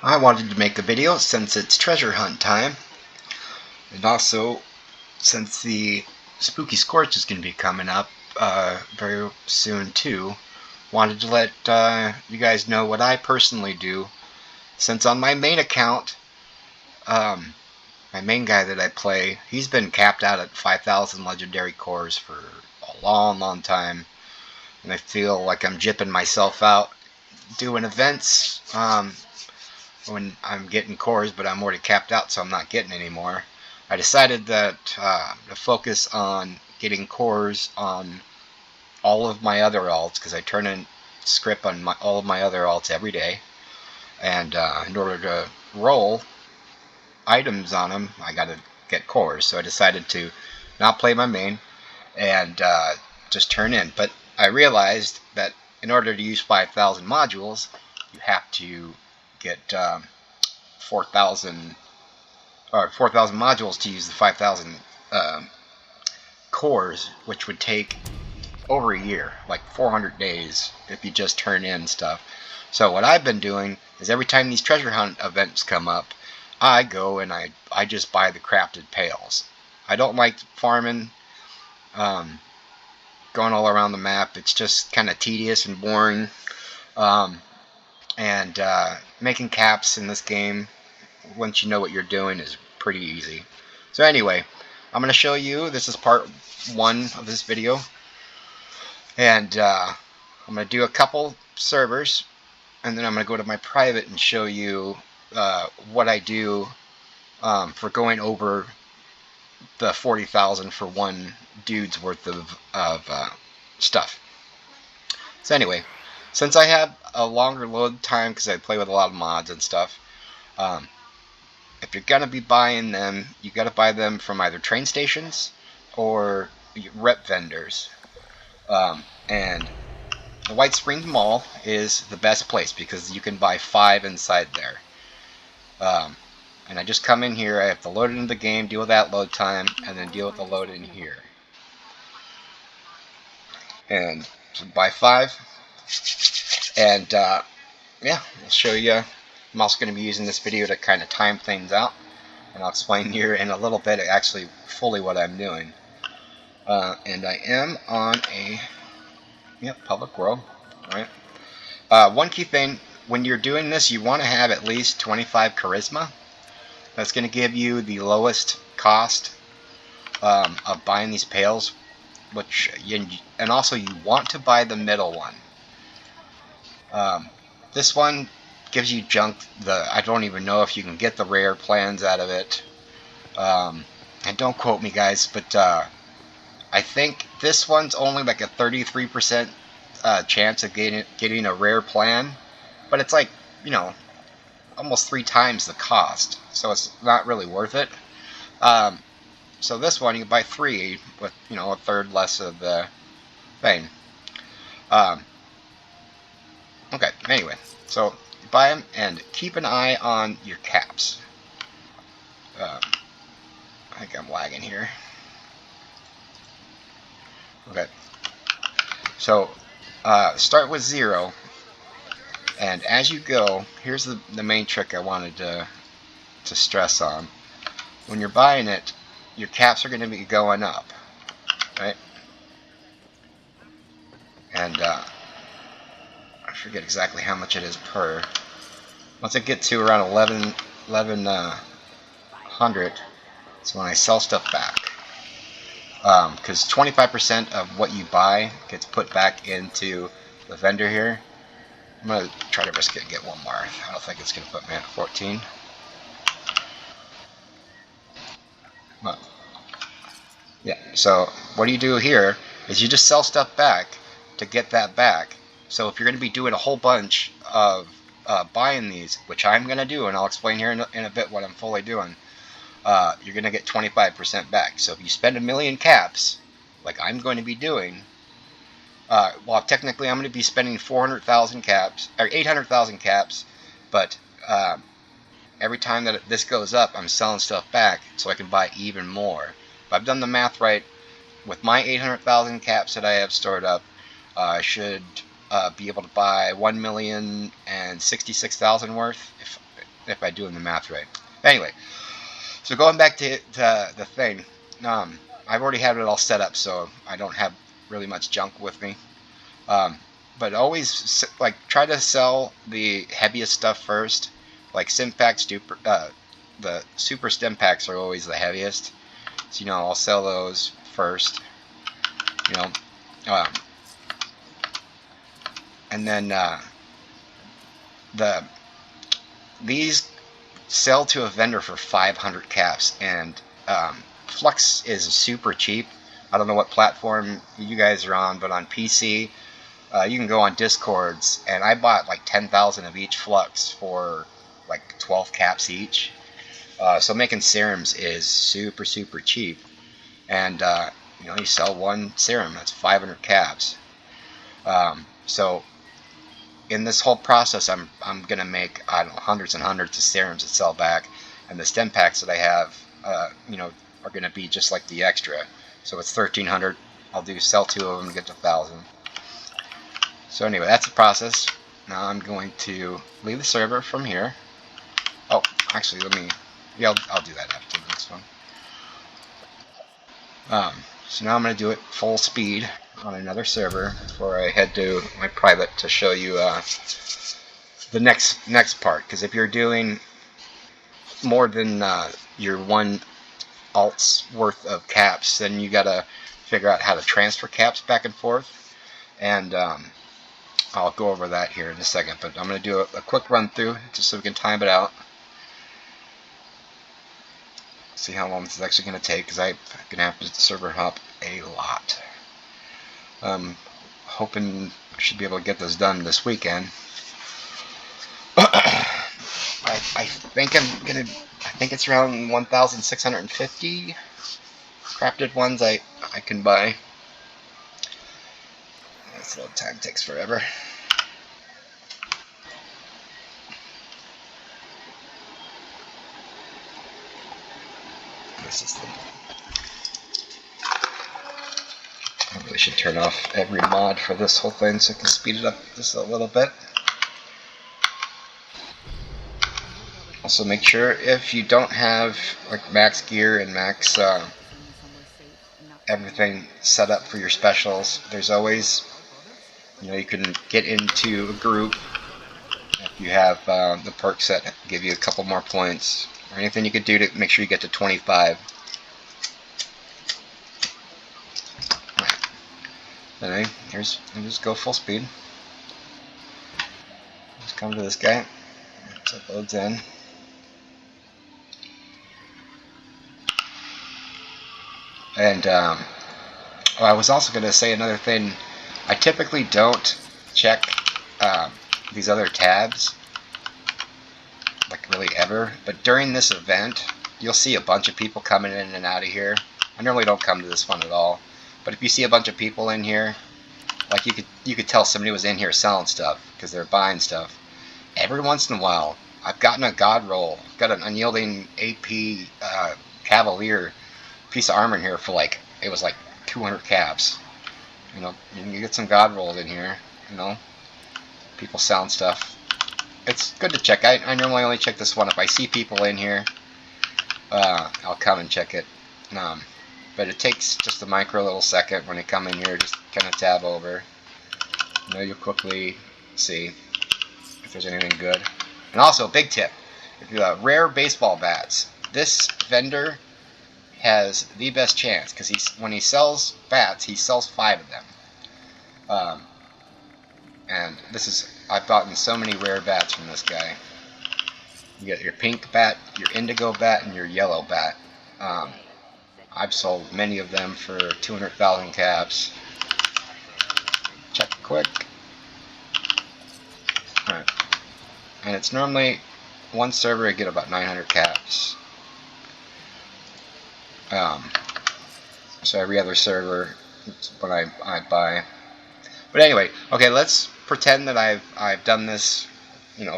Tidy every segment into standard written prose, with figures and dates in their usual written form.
I wanted to make a video since it's treasure hunt time, and also since the Spooky Scorch is going to be coming up very soon too. Wanted to let you guys know what I personally do, since on my main account, my main guy that I play, he's been capped out at 5,000 legendary cores for a long time, and I feel like I'm jipping myself out doing events when I'm getting cores, but I'm already capped out, so I'm not getting any more. I decided that to focus on getting cores on all of my other alts, because I turn in script on all of my other alts every day, and in order to roll items on them, I gotta get cores. So I decided to not play my main and just turn in. But I realized that in order to use 5,000 modules, you have to get 4,000 modules to use the 5,000 cores, which would take over a year, like 400 days if you just turn in stuff. So what I've been doing is every time these treasure hunt events come up, I go and I just buy the crafted pails. I don't like farming, going all around the map. It's just kind of tedious and boring. And making caps in this game, once you know what you're doing, is pretty easy. So anyway, I'm going to show you, this is part 1 of this video, and I'm going to do a couple servers, and then I'm going to go to my private and show you what I do for going over the 40,000 for one dude's worth of stuff. So anyway, since I have a longer load time because I play with a lot of mods and stuff, if you're going to be buying them, you got to buy them from either train stations or rep vendors. And the White Springs Mall is the best place because you can buy 5 inside there. And I just come in here, I have to load it into the game, deal with that load time, and then deal with the load in here. And so buy 5. And yeah, I'll show you. I'm also going to be using this video to kind of time things out, and I'll explain here in a little bit actually fully what I'm doing. And I am on a public world, right? One key thing, when you're doing this, you want to have at least 25 charisma. That's going to give you the lowest cost of buying these pails, and also you want to buy the middle one. This one gives you junk. I don't even know if you can get the rare plans out of it. And don't quote me, guys, but I think this one's only like a 33% chance of getting a rare plan, but it's like, almost 3 times the cost, so it's not really worth it. So this one you can buy 3 with a third less of the thing. Okay, anyway, so you buy them and keep an eye on your caps. I think I'm lagging here. Okay, so start with 0, and as you go, here's the main trick I wanted to stress on. When you're buying it, your caps are going to be going up, right? And I forget exactly how much it is per. Once I get to around 1100, it's when I sell stuff back. Because 25% of what you buy gets put back into the vendor here. I'm going to try to risk it and get one more. I don't think it's going to put me at 14. But, yeah, so what do you do here is you just sell stuff back to get that back. So if you're going to be doing a whole bunch of buying these, which I'm going to do, and I'll explain here in a bit what I'm fully doing, you're going to get 25% back. So if you spend 1,000,000 caps, like I'm going to be doing, well, technically I'm going to be spending 400,000 caps, or 800,000 caps, but every time that this goes up, I'm selling stuff back so I can buy even more. If I've done the math right, with my 800,000 caps that I have stored up, I should be able to buy 1,066,000 worth, if I'm doing the math right. Anyway, so going back to the thing, I've already had it all set up, so I don't have really much junk with me. But always like try to sell the heaviest stuff first. Like Stimpaks, the super Stimpaks are always the heaviest. So I'll sell those first. And then these sell to a vendor for 500 caps, and Flux is super cheap. I don't know what platform you guys are on, but on PC, you can go on Discords, and I bought like 10,000 of each Flux for like 12 caps each. So making serums is super cheap, and you sell one serum, that's 500 caps. So in this whole process, I'm gonna make, I don't know, hundreds and hundreds of serums to sell back, and the Stimpaks that I have, are gonna be just like the extra. So it's 1,300. I'll sell 2 of them to get to 1,000. So anyway, that's the process. Now I'm going to leave the server from here. Oh, actually, I'll do that after this one. So now I'm going to do it full speed on another server before I head to my private to show you the next part. Because if you're doing more than your one alt's worth of caps, then you got to figure out how to transfer caps back and forth. And I'll go over that here in a second. But I'm going to do a quick run through just so we can time it out. See how long this is actually going to take, because I'm going to have to server hop a lot. Hoping I should be able to get this done this weekend. I think it's around 1,650 crafted ones I can buy. This little time takes forever. I really should turn off every mod for this whole thing so I can speed it up just a little bit. Also, make sure if you don't have like max gear and max everything set up for your specials, there's always, you can get into a group if you have the perks that give you a couple more points, or anything you could do to make sure you get to 25. Anyway, I'll just go full speed. Just come to this guy. So it loads in. And I was also going to say another thing. I typically don't check these other tabs, like really ever. But during this event, you'll see a bunch of people coming in and out of here. I normally don't come to this one at all. But if you see a bunch of people in here, like you could tell somebody was in here selling stuff because they're buying stuff. Every once in a while, I've gotten a god roll. I've got an unyielding AP Cavalier piece of armor in here for it was like 200 caps. You can get some god rolls in here. People selling stuff. It's good to check. I normally only check this one if I see people in here. I'll come and check it. But it takes just a micro little second when you come in here, just kind of tab over. You'll quickly see if there's anything good. And also, big tip, if you have rare baseball bats, this vendor has the best chance, because when he sells bats, he sells 5 of them. And I've gotten so many rare bats from this guy. You get your pink bat, your indigo bat, and your yellow bat. I've sold many of them for 200,000 caps. Check quick. Alright. And it's normally one server I get about 900 caps. So every other server, it's what I buy. But anyway, okay, let's pretend that I've done this,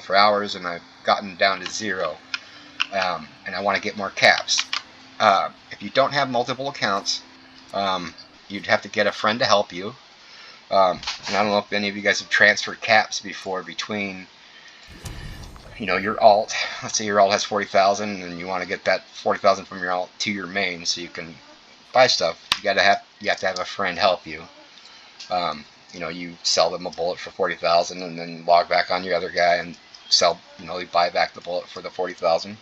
for hours, and I've gotten down to 0, and I want to get more caps. If you don't have multiple accounts, you'd have to get a friend to help you. And I don't know if any of you guys have transferred caps before between your alt. Let's say your alt has 40,000, and you want to get that 40,000 from your alt to your main, so you can buy stuff. You have to have a friend help you. You sell them a bullet for 40,000, and then log back on your other guy and sell. You buy back the bullet for the 40,000.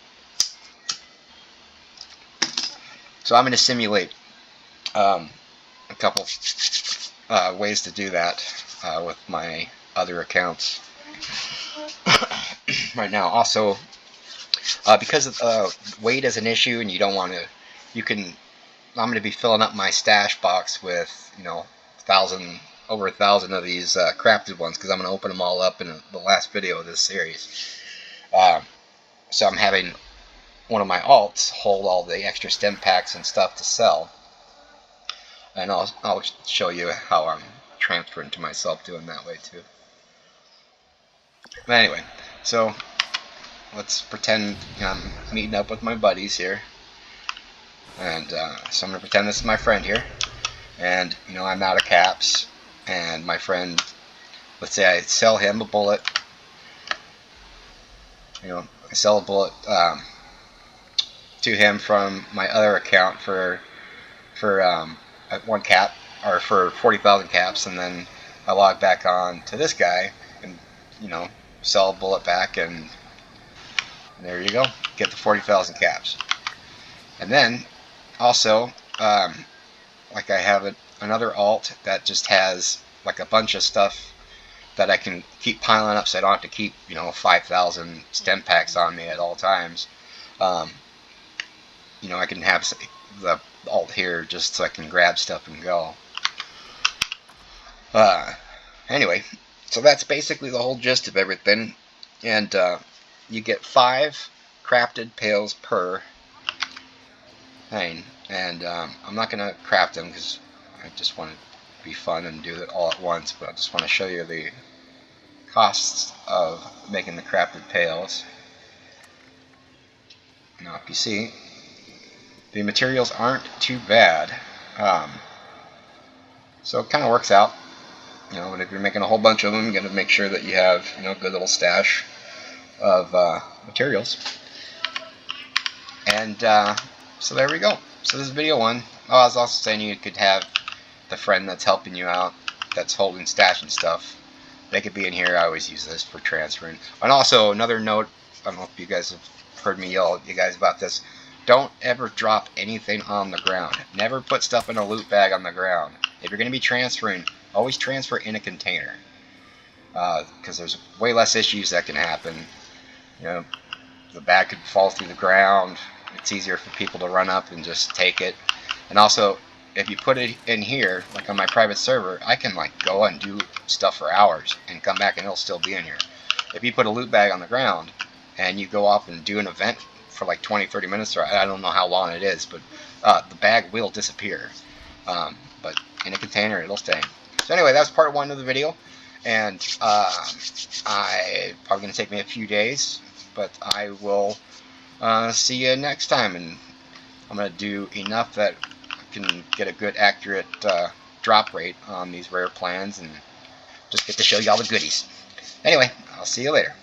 So I'm going to simulate a couple ways to do that with my other accounts right now. Also, because weight is an issue, and you don't want to, I'm going to be filling up my stash box with over 1,000 of these crafted ones, because I'm going to open them all up in the last video of this series. So I'm having one of my alts hold all the extra stem packs and stuff to sell, and I'll show you how I'm transferring to myself doing that way too. But anyway, so let's pretend I'm meeting up with my buddies here, and so I'm going to pretend this is my friend here, and I'm out of caps, and my friend, let's say I sell him a bullet, I sell a bullet to him from my other account for 1 cap, or for 40,000 caps, and then I log back on to this guy and sell a bullet back, and there you go, get the 40,000 caps. And then also like I have another alt that just has like a bunch of stuff that I can keep piling up, so I don't have to keep 5,000 stem packs on me at all times. I can have the alt here just so I can grab stuff and go. Anyway, so that's basically the whole gist of everything, and you get 5 crafted pails per thing, and I'm not going to craft them because I just want to be fun and do it all at once, but I just want to show you the costs of making the crafted pails. Now if you see, the materials aren't too bad, so it kind of works out. But if you're making a whole bunch of them, you got to make sure that you have a good little stash of materials. And so there we go. So this is video 1. Oh, I was also saying you could have the friend that's helping you out, that's holding stash and stuff. They could be in here. I always use this for transferring. And also another note, I don't know if you guys have heard me yell at you guys about this. Don't ever drop anything on the ground. Never put stuff in a loot bag on the ground. If you're going to be transferring, always transfer in a container, because there's way less issues that can happen. The bag could fall through the ground. It's easier for people to run up and just take it. And also, if you put it in here, like on my private server, I can go and do stuff for hours and come back and it'll still be in here. If you put a loot bag on the ground and you go off and do an event for like 20-30 minutes, or I don't know how long it is, but the bag will disappear. But in a container, it'll stay. So anyway, that's part 1 of the video, and I probably going to take me a few days, but I will see you next time, and I'm going to do enough that I can get a good accurate drop rate on these rare plans and just get to show you all the goodies. Anyway, I'll see you later.